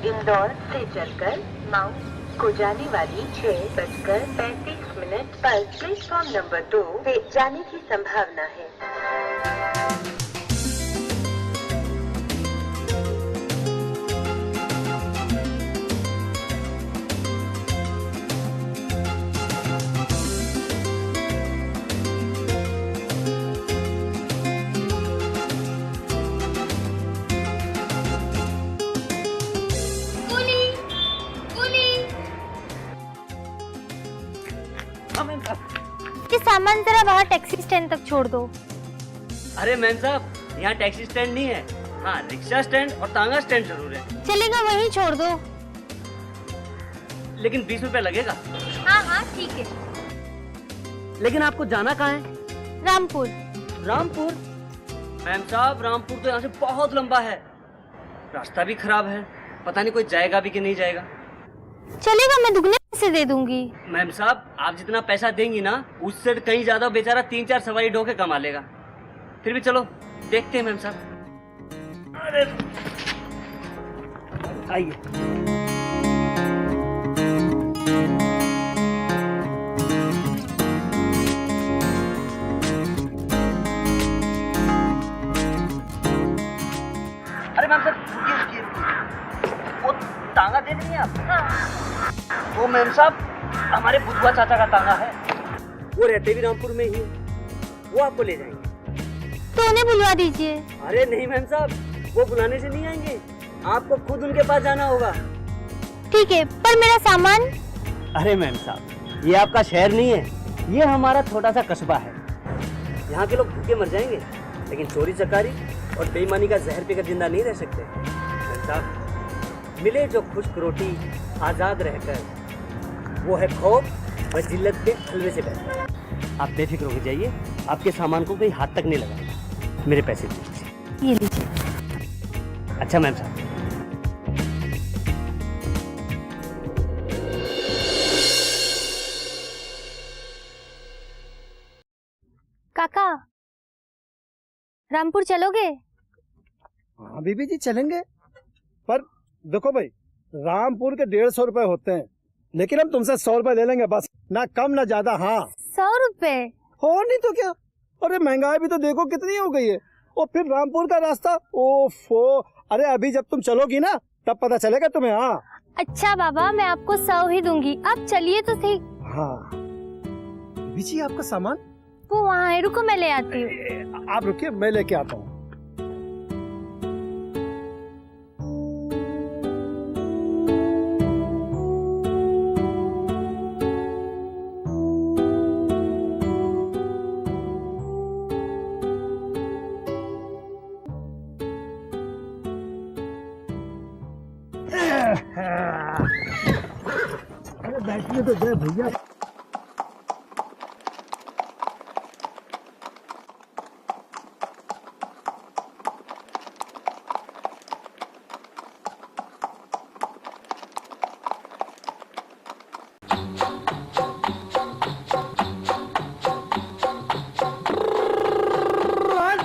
इंदौर से चलकर माउंट को जाने वाली 6:35 पर प्लेटफॉर्म नंबर 2 से जाने की संभावना है। ये सामान जरा बाहर टैक्सी स्टैंड तक छोड़ दो। अरे मैम साहब, यहाँ टैक्सी स्टैंड नहीं है। हाँ, रिक्शा स्टैंड और तांगा स्टैंड जरूर है। चलेगा, वहीं छोड़ दो। लेकिन 20 रुपए लगेगा। हाँ हाँ ठीक है। लेकिन आपको जाना कहाँ है? रामपुर। रामपुर? मैम साहब, रामपुर तो यहाँ से बहुत लंबा है, रास्ता भी खराब है, पता नहीं कोई जाएगा भी कि नहीं जाएगा। चलेगा, मैं दुगने पैसे दे दूंगी। मैम साहब, आप जितना पैसा देंगी ना, उससे कहीं ज्यादा बेचारा 3-4 सवारी ढो के कमा लेगा। फिर भी चलो देखते हैं मैम साहब। अरे आइए। अरे मैम साहब, रुकिए। वो तांगा दे देंगे आप? वो मैम साहब हमारे बुधवा चाचा का तांगा है, वो रहते भी रामपुर में ही, वो आपको ले जाएंगे। तो उन्हें बुलवा दीजिए। अरे नहीं मैम साहब, वो बुलाने से नहीं आएंगे, आपको खुद उनके पास जाना होगा। ठीक है, पर मेरा सामान? अरे मैम साहब, ये आपका शहर नहीं है, ये हमारा छोटा सा कस्बा है। यहाँ के लोग भूखे मर जाएंगे, लेकिन चोरी चकारी और बेईमानी का जहर पीकर जिंदा नहीं रह सकते। मैम साहब, मिले जो खुश्क रोटी आजाद रहकर, वो है खौफ व जिल्लत के हलवे से बेहतर। आप बेफिक्र हो जाइए, आपके सामान को कोई हाथ तक नहीं लगाएगा। मेरे पैसे दीजिए। ये लीजिए। अच्छा मैम साहब। काका, रामपुर चलोगे? हाँ बीबी जी चलेंगे, पर देखो भाई, रामपुर के 150 रुपए होते हैं, लेकिन हम तुमसे 100 रुपए ले लेंगे बस, ना कम ना ज्यादा। हाँ 100 रुपए? हो नहीं तो क्या। अरे महंगाई भी तो देखो कितनी हो गई है, और फिर रामपुर का रास्ता, ओफो। अरे अभी जब तुम चलोगी ना, तब पता चलेगा तुम्हें। हाँ अच्छा बाबा, मैं आपको 100 ही दूंगी, आप चलिए तो सही। हाँ बीबी जी, आपका सामान वो वहाँ है, रुको मैं ले आती हूँ। आप रुकिए, मैं लेके आता हूँ। अरे बैठिए तो दे भैया।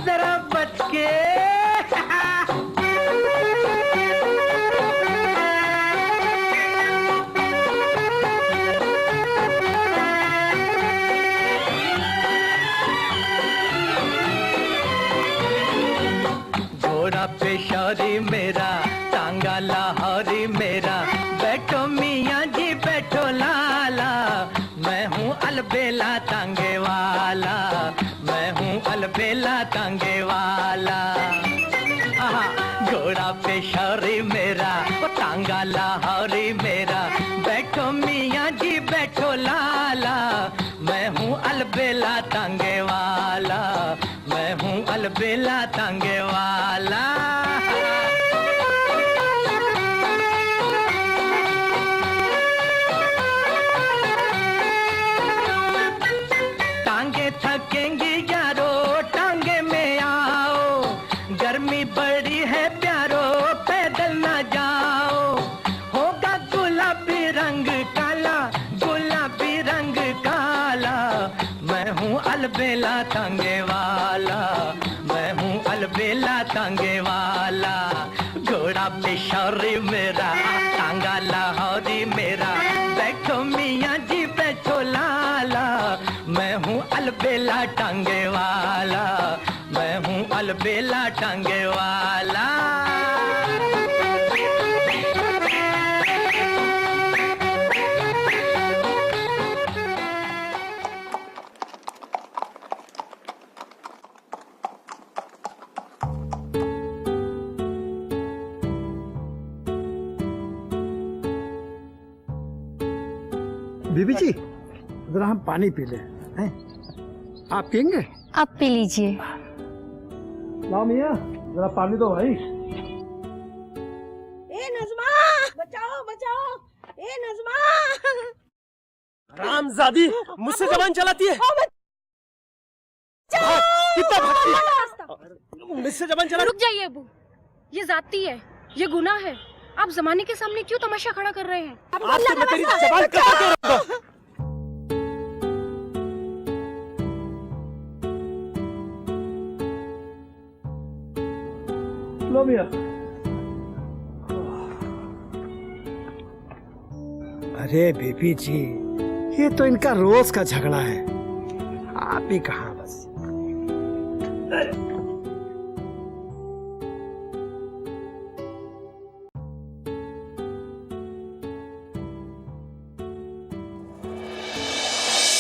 जरा बच के। घोड़ा पेशौरी मेरा, टांगा लाहौरी मेरा, बैठो मियाँ जी बैठो लाला, मैं हूँ अलबेला तांगे वाला, मैं हूँ अलबेला तांगे वाला। घोड़ा पेशौरी मेरा, टांगा लाहौरी मेरा, बैठो मियाँ जी बैठो लाला, मैं हूँ अलबेला तांगे वाला, मैं हूँ अलबेला तांगे वाला। टांगे थकेंगी यारो, टांगे में आओ, गर्मी बड़ी है प्यारो, पैदल ना जाओ, होगा गुलाबी रंग काला, गुलाबी रंग काला, मैं हूँ अलबेला तांगे वाला, मैं हूँ अलबेला तांगे वाला। अलबेला टांगे वाला। बीबी जी जरा हम पानी पी लें, हैं? आप पियेंगे? आप पी लीजिए। लाओ मियाँ जरा पानी दो भाई। ए नज़मा बचाओ बचाओ, ए नज़मा। रामजादी मुझसे जबान चलाती है। कितना भागती, मुझसे जबान चला। रुक जाइए अबू, ये जाती है, ये गुनाह है। आप जमाने के सामने क्यों तमाशा खड़ा कर रहे हैं? आज तो मैं तेरी जबान कटा के रखूंगा। लो मियाँ। अरे बीबी जी ये तो इनका रोज का झगड़ा है, आप ही कहाँ बस।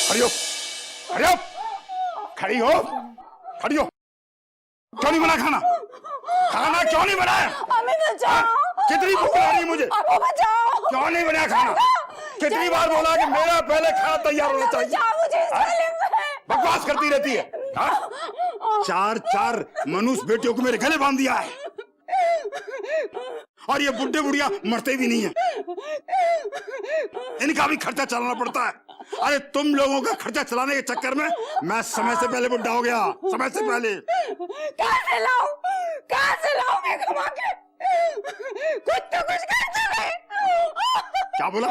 खड़ी हो, खड़ी हो, खड़ी हो, खड़ी हो। क्यों नहीं बना खाना? खाना क्यों नहीं बनाया? कितनी भूख लग रही है मुझे? क्यों नहीं बनाया खाना? कितनी बार बोला कि मेरा पहले खाना तैयार होना चाहिए? बकवास करती रहती है। चार चार मनुष्य बेटियों को मेरे गले बांध दिया है, और ये बुढ़े बुढ़िया मरते भी नहीं है। इनका भी खर्चा चलाना पड़ता है। अरे तुम लोगों का खर्चा चलाने के चक्कर में मैं समय से पहले बुढ़ा हो गया, समय से पहले। कहाँ से लाऊं मैं कमा के? कुछ तो कुछ करते रहे। क्या बोला?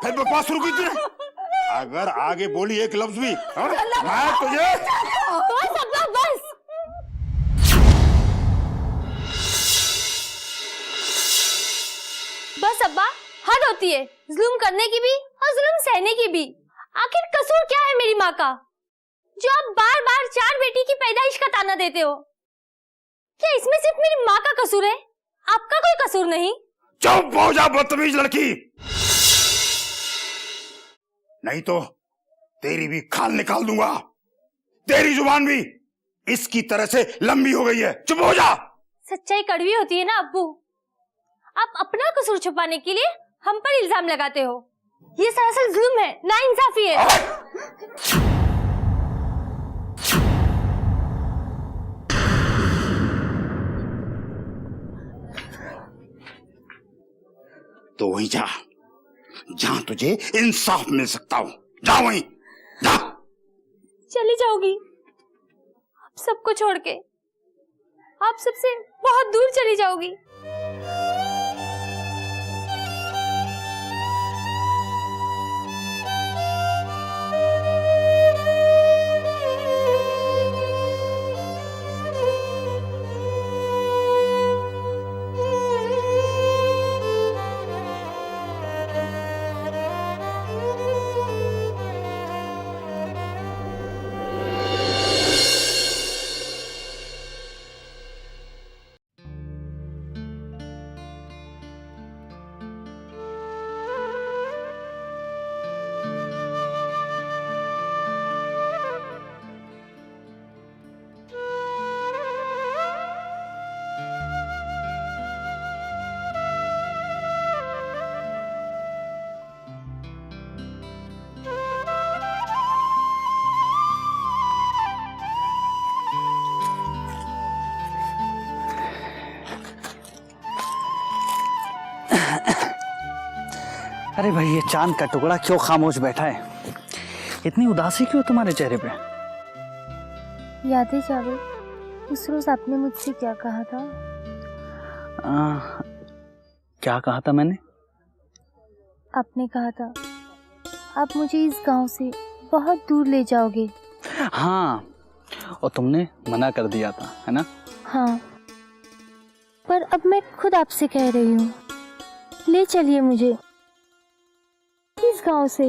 फिर बकवास शुरू की तूने? अगर आगे बोली एक लफ्ज भी मैं तुझे। बस अब्बा बस। बस अब्बा हद होती है, जुल्म करने की भी और जुल्म सहने की भी। आखिर कसूर क्या है मेरी माँ का, जो आप बार बार चार बेटी की पैदाइश का ताना देते हो? क्या इसमें सिर्फ मेरी माँ का कसूर है, आपका कोई कसूर नहीं? चुप हो जा बदतमीज लड़की, नहीं तो तेरी भी खाल निकाल दूंगा। तेरी जुबान भी इसकी तरह से लंबी हो गई है। चुप हो जा। सच्चाई कड़वी होती है ना अब्बू, आप अपना कसूर छुपाने के लिए हम पर इल्जाम लगाते हो। ये सरासर जुल्म है, नाइंसाफी है। तो वहीं जा जहां तुझे इंसाफ मिल सकता हो, जा वहीं जा। चली जाओगी आप सबको छोड़ के? आप सबसे बहुत दूर चली जाओगी? अरे भाई ये चांद का टुकड़ा क्यों खामोश बैठा है? इतनी उदासी क्यों तुम्हारे चेहरे पे? याद है जावेद, उस रोज आपने मुझसे क्या कहा था? क्या कहा था मैंने? आपने कहा था आप मुझे इस गांव से बहुत दूर ले जाओगे। हाँ, और तुमने मना कर दिया था, है ना? हाँ, पर अब मैं खुद आपसे कह रही हूँ, ले चलिए मुझे इस गांव से,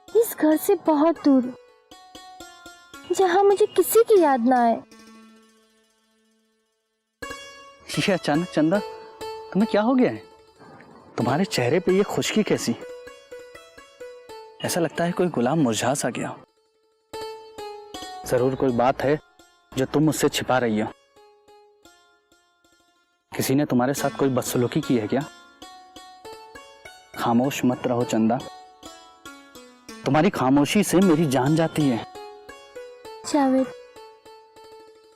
इस घर से बहुत दूर, जहाँ मुझे किसी की याद ना आए, ये अचानक चंदा, तुम्हें क्या हो गया है? तुम्हारे चेहरे पे ये खुशकी कैसी? ऐसा लगता है कोई गुलाम मुरझा सा गया। जरूर कोई बात है जो तुम मुझसे छिपा रही हो। किसी ने तुम्हारे साथ कोई बदसलूकी की है क्या? खामोश मत रहो चंदा, तुम्हारी खामोशी से मेरी जान जाती है। जावेद,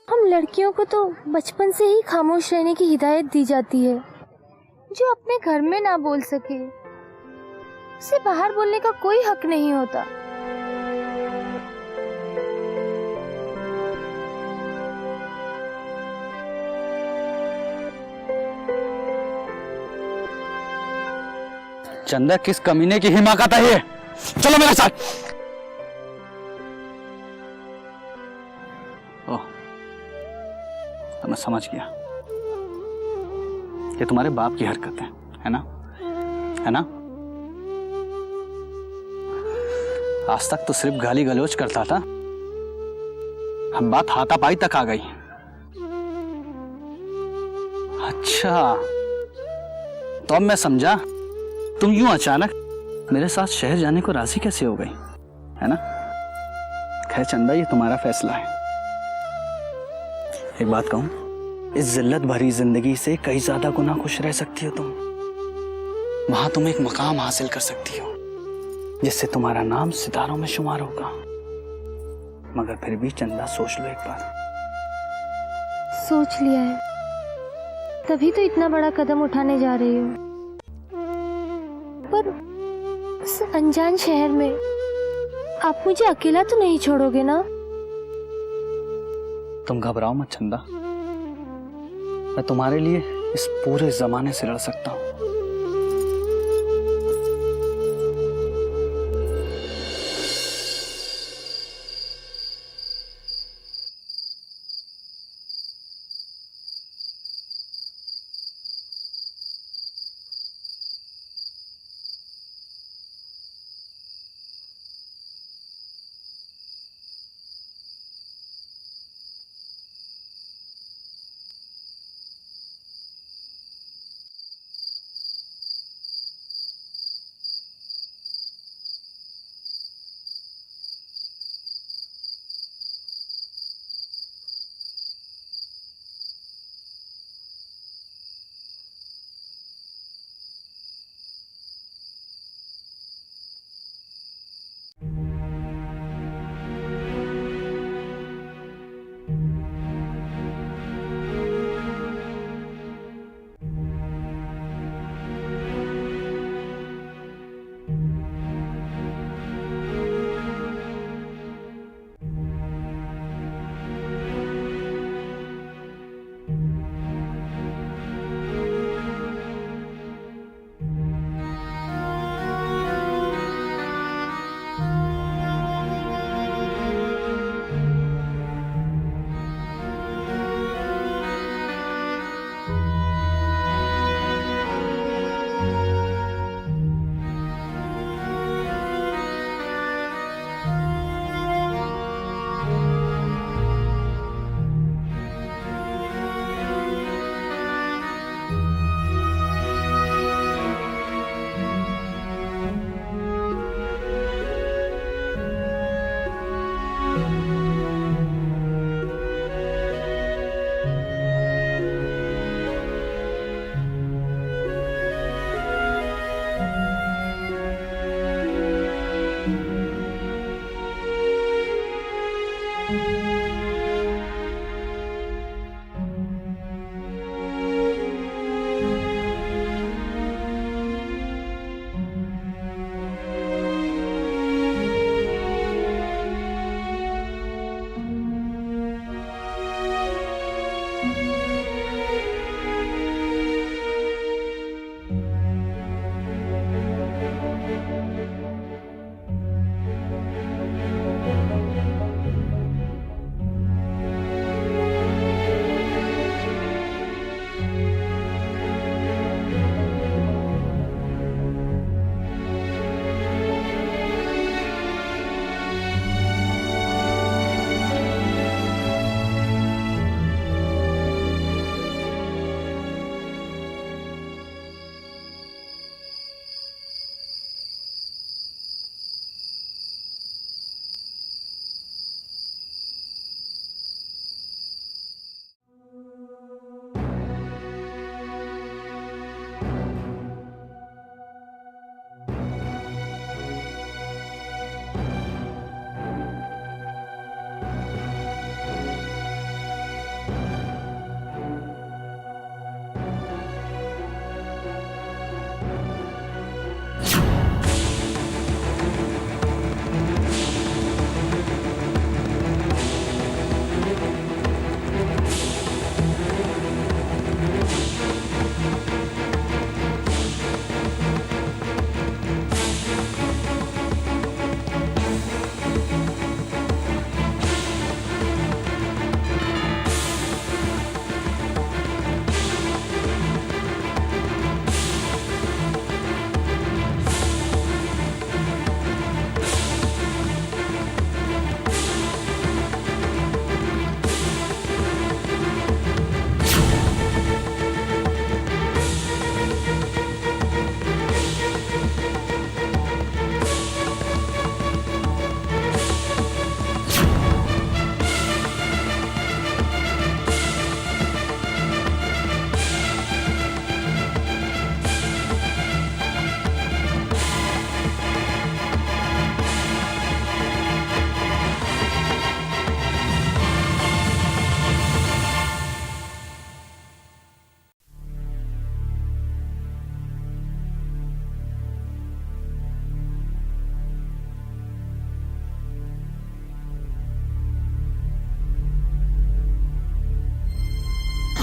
हम लड़कियों को तो बचपन से ही खामोश रहने की हिदायत दी जाती है। जो अपने घर में ना बोल सके उसे बाहर बोलने का कोई हक नहीं होता। चंदा, किस कमीने की हिमाकत है ये? चलो मेरे साथ। ओह, अब मैं समझ गया, ये तुम्हारे बाप की हरकत है ना? है ना? आज तक तो सिर्फ गाली गलौज करता था, अब बात हाथापाई तक आ गई। अच्छा, तो अब मैं समझा तुम यूं अचानक मेरे साथ शहर जाने को राजी कैसे हो गई, है ना? खैर चंदा, ये तुम्हारा फैसला है। एक बात कहूं, इस जिल्लत भरी जिंदगी से कई ज्यादा गुना खुश रह सकती हो तुम। वहां तुम एक मकाम हासिल कर सकती हो जिससे तुम्हारा नाम सितारों में शुमार होगा। मगर फिर भी चंदा, सोच लो एक बार। सोच लिया है, तभी तो इतना बड़ा कदम उठाने जा रही हूँ। पर उस अनजान शहर में आप मुझे अकेला तो नहीं छोड़ोगे ना? तुम घबराओ मत चंदा, मैं तुम्हारे लिए इस पूरे जमाने से लड़ सकता हूं।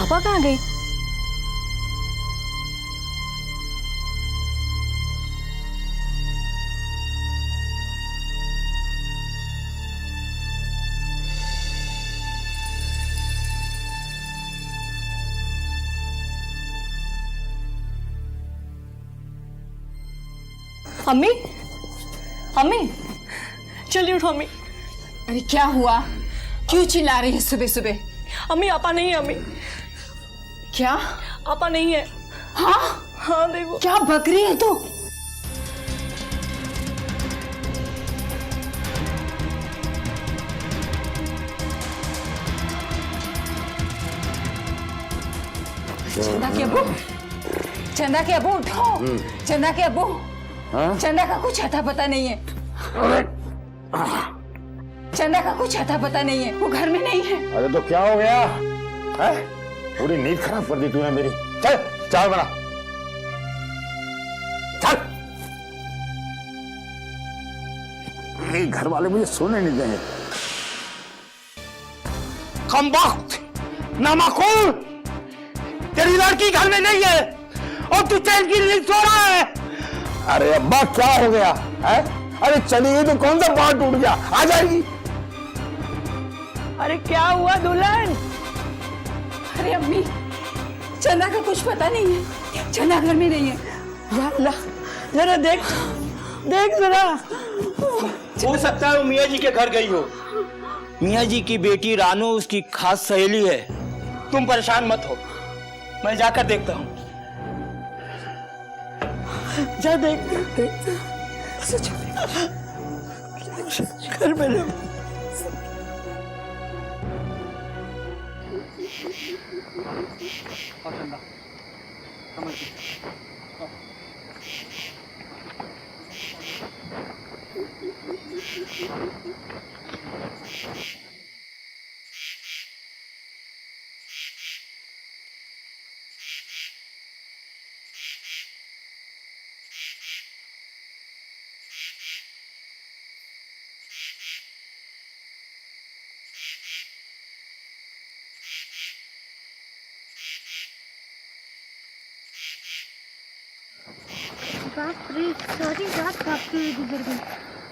पापा कहाँ गए? अम्मी, अम्मी, चलिए उठो अम्मी। अरे क्या हुआ? क्यों चिल्ला रही है सुबह सुबह? अम्मी आपा नहीं है अम्मी। क्या? आपा नहीं है। हाँ हाँ देखो। क्या बक रही है तू? चंदा के अबू, चंदा के अबू उठो। चंदा के अबू, चंदा का कुछ अता पता नहीं है। चंदा का कुछ अता पता नहीं है, वो घर में नहीं है। अरे तो क्या हो गया है? पूरी नींद खराब कर दी तूने मेरी। चल चाय बना, चल। ये घर वाले मुझे सोने नहीं देंगे। कमबख्त, नामाकूल, तेरी लड़की घर में नहीं है और तू चैन की नींद सो रहा है। अरे अब्बा क्या हो गया है? अरे चली गई तो कौन सा बात टूट गया? आ जाएगी। अरे क्या हुआ दुल्हन? अरे अम्मी, चंदा का कुछ पता नहीं है। चंदा घर में नहीं है। या अल्लाह, जरा देख, देख जरा। हो सकता है वो मियाँ जी के घर गई हो। मियाँ जी की बेटी रानू उसकी खास सहेली है। तुम परेशान मत हो, मैं जाकर देखता हूँ। जा देख, देख। घर में रहो। बाप रे, सारी रात भागते हुए गुजर गई।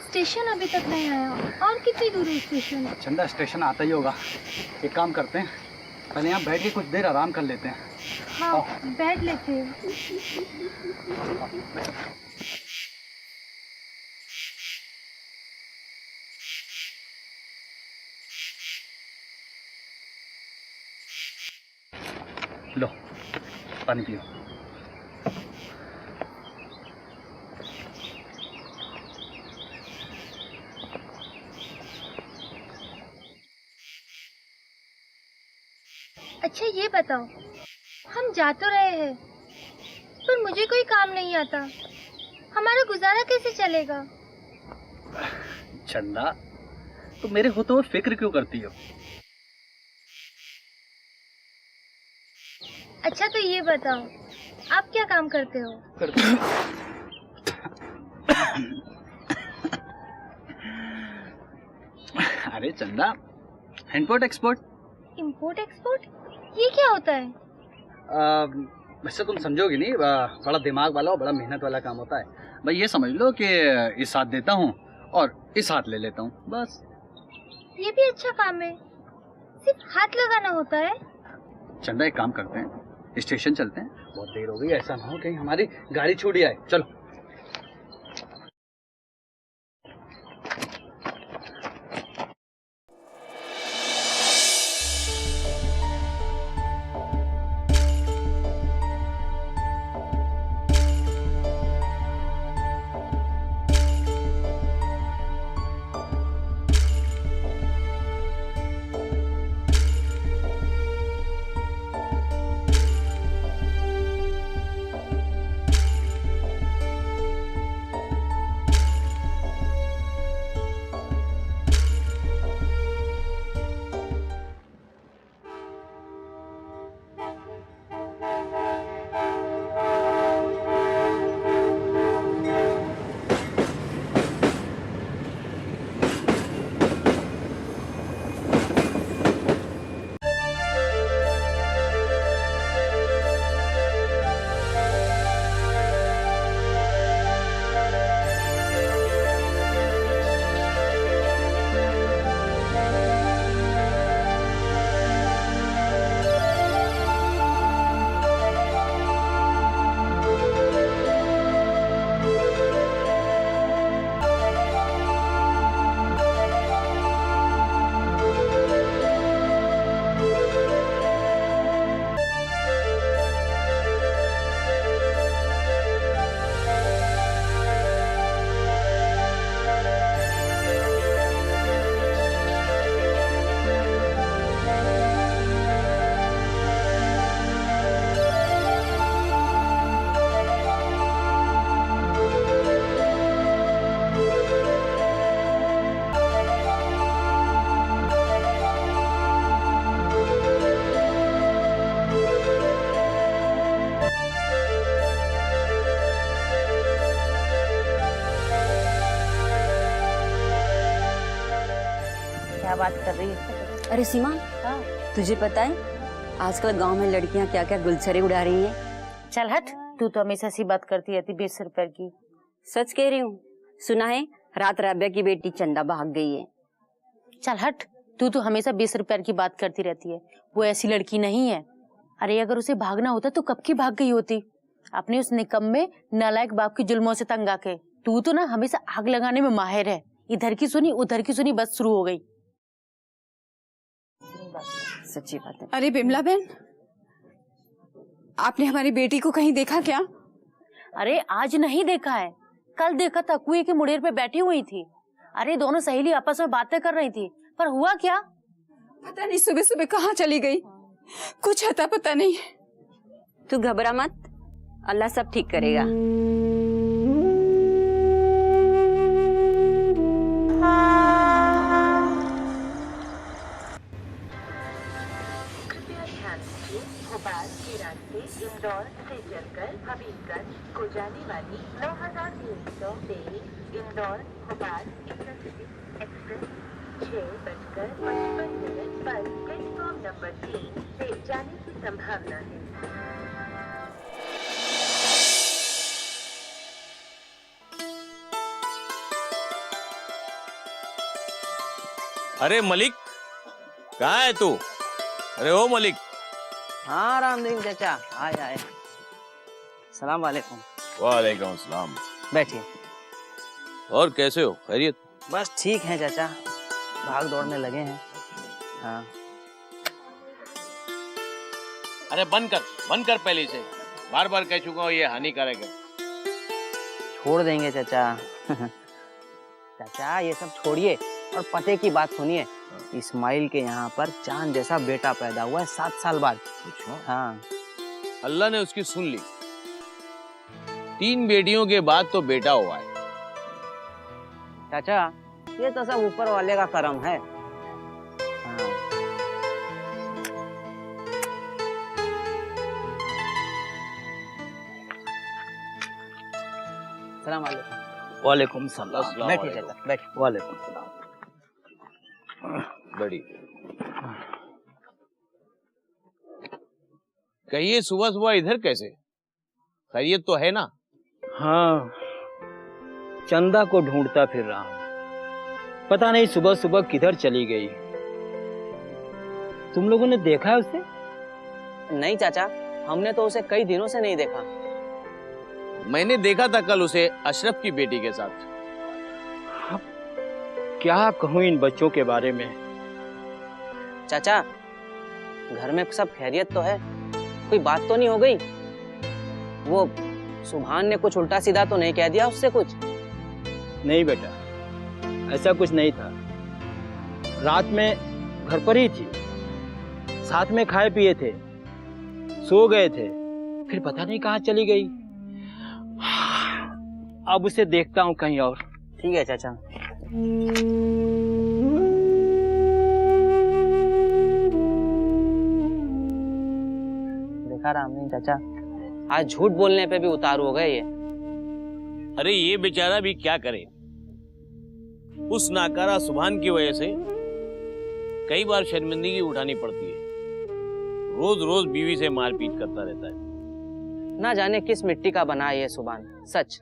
स्टेशन अभी तक नहीं आया। और कितनी दूर है स्टेशन? चंदा स्टेशन आता ही होगा। एक काम करते हैं, पहले यहाँ बैठ के कुछ देर आराम कर लेते हैं। हाँ, बैठ लेते हैं। लो पानी पियो। अच्छा ये बताओ, हम जा तो रहे हैं पर मुझे कोई काम नहीं आता। हमारा गुजारा कैसे चलेगा? चंदा, तो मेरे होते हुए फिक्र क्यों करती हो? अच्छा तो ये बताओ, आप क्या काम करते हो? अरे चंदा, इम्पोर्ट एक्सपोर्ट। Import export? ये क्या होता है? वैसे तुम समझोगी नहीं, बड़ा दिमाग वाला और बड़ा मेहनत वाला काम होता है। भाई ये समझ लो कि इस हाथ देता हूँ और इस हाथ ले लेता हूँ, बस। ये भी अच्छा काम है, सिर्फ हाथ लगाना होता है। चंदा एक काम करते हैं, स्टेशन चलते हैं, बहुत देर हो गई, ऐसा ना हो कहीं हमारी गाड़ी छूट जाए। चलो। बात कर रही है? अरे सीमा, तुझे पता है आजकल गांव में लड़कियां क्या क्या गुलछरे उड़ा रही हैं? चल हट, तू तो हमेशा सी बात करती रहती 20 रुपए की। सच कह रही हूँ। सुना है रात राबिया की बेटी चंदा भाग गई है। चल हट, तू तो हमेशा 20 रुपए की बात करती रहती है। वो ऐसी लड़की नहीं है। अरे अगर उसे भागना होता तो कब की भाग गई होती, अपने उस निकम्मे नालायक बाप की जुल्मों से तंग आके। तू तो ना हमेशा आग लगाने में माहिर है। इधर की सुनी उधर की सुनी, बस शुरू हो गई। सच्ची बात है। अरे बिमला बहन, आपने हमारी बेटी को कहीं देखा क्या? अरे आज नहीं देखा है, कल देखा था। कुएं के मुड़ेर पे बैठी हुई थी। अरे दोनों सहेली आपस में बातें कर रही थी, पर हुआ क्या पता नहीं। सुबह सुबह कहाँ चली गई, कुछ अता पता नहीं। तू घबरा मत, अल्लाह सब ठीक करेगा। भोपाल के रास्ते इंदौर से चलकर हबीबगंज को जाने वाली 9323 इंदौर भोपाल इंटरसिटी एक्सप्रेस 6:55 पर प्लेटफॉर्म नंबर 3 से जाने की संभावना है। अरे मलिक, कहाँ है तू? अरे ओ मलिक। हाँ रामदीन चाचा, आए आए। सलाम वालेकुम। वालेकुम सलाम। बैठिए। और कैसे हो, खैरियत? बस ठीक है चाचा, भाग दौड़ में लगे हैं। हाँ। अरे बंद कर पहले से। बार बार कह चुका हूँ ये हानिकारक है। छोड़ देंगे चाचा। चाचा ये सब छोड़िए और पते की बात सुनिए। इस्माइल के यहाँ पर चांद जैसा बेटा पैदा हुआ है 7 साल बाद। हाँ, अल्लाह ने उसकी सुन ली। 3 बेटियों के बाद तो बेटा हुआ है। चाचा ये तो सब ऊपर वाले का करम है। हाँ। सलाम वालेकुम। वालेकुम सलाम। बैठिए चाचा, बैठिए। वालेकुम सलाम। बड़ी कहिए, सुबह सुबह इधर कैसे? खैरियत तो है ना? हाँ, चंदा को ढूंढता फिर रहा हूँ। पता नहीं सुबह सुबह किधर चली गई। तुम लोगों ने देखा है उसे? नहीं चाचा, हमने तो उसे कई दिनों से नहीं देखा। मैंने देखा था कल उसे अशरफ की बेटी के साथ। क्या कहूँ इन बच्चों के बारे में। चाचा घर में सब खैरियत तो है? कोई बात तो नहीं हो गई? वो सुभान ने कुछ उल्टा सीधा तो नहीं कह दिया उससे कुछ? नहीं बेटा, ऐसा कुछ नहीं था। रात में घर पर ही थी, साथ में खाए पिए थे, सो गए थे, फिर पता नहीं कहाँ चली गई। अब उसे देखता हूँ कहीं और। ठीक है चाचा। देखा रामदीन चाचा, आज झूठ बोलने पे भी उतारू हो गए ये। अरे ये बेचारा भी क्या करे। उस नाकारा सुभान की वजह से कई बार शर्मिंदगी उठानी पड़ती है। रोज रोज बीवी से मारपीट करता रहता है। ना जाने किस मिट्टी का बना है ये सुभान। सच